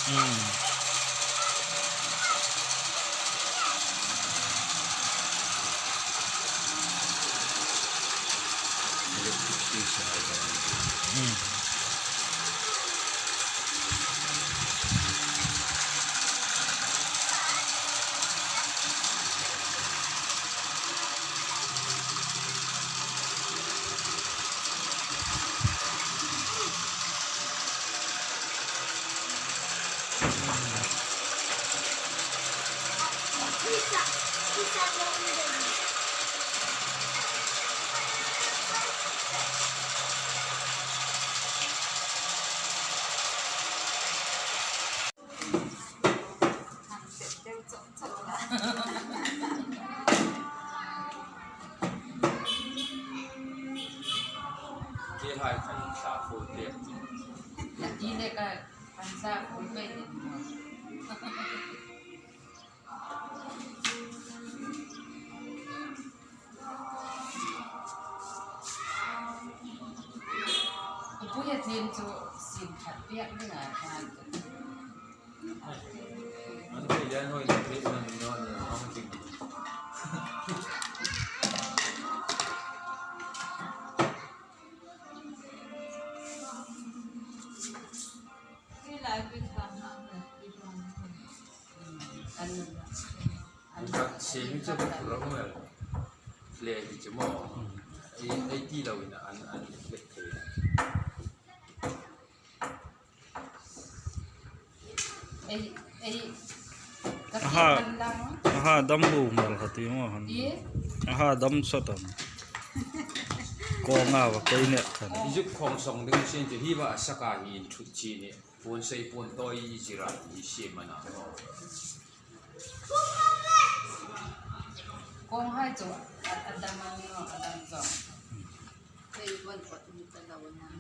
接下来看下副店。今那个晚上回归的。不也天就心ขัดเปียกไม่หนาทานมันก็ยันห้อยเล็กมันนอนห้องจริงที่ไลฟ์เป็นครั้งนั้นเลยอีกวันอันนึงก็เสียงจะเป็นร้องแบบเลยจะมองไอ้ที่เราเนี่ยอันเล็กเลยaha dam bu mal khati mo han aha dam sotam ko nga wa kai ne khan อีจุดของสองดึงเส้นจะที่ว่าสกัดหินทุจีเนี่ยปนใส่ปนต่อยจีราอีเสียมันอ่ะกงให้จวดอันดามันเนาะอันดามันจอด ในวันก่อนมีแต่ละวันนั้น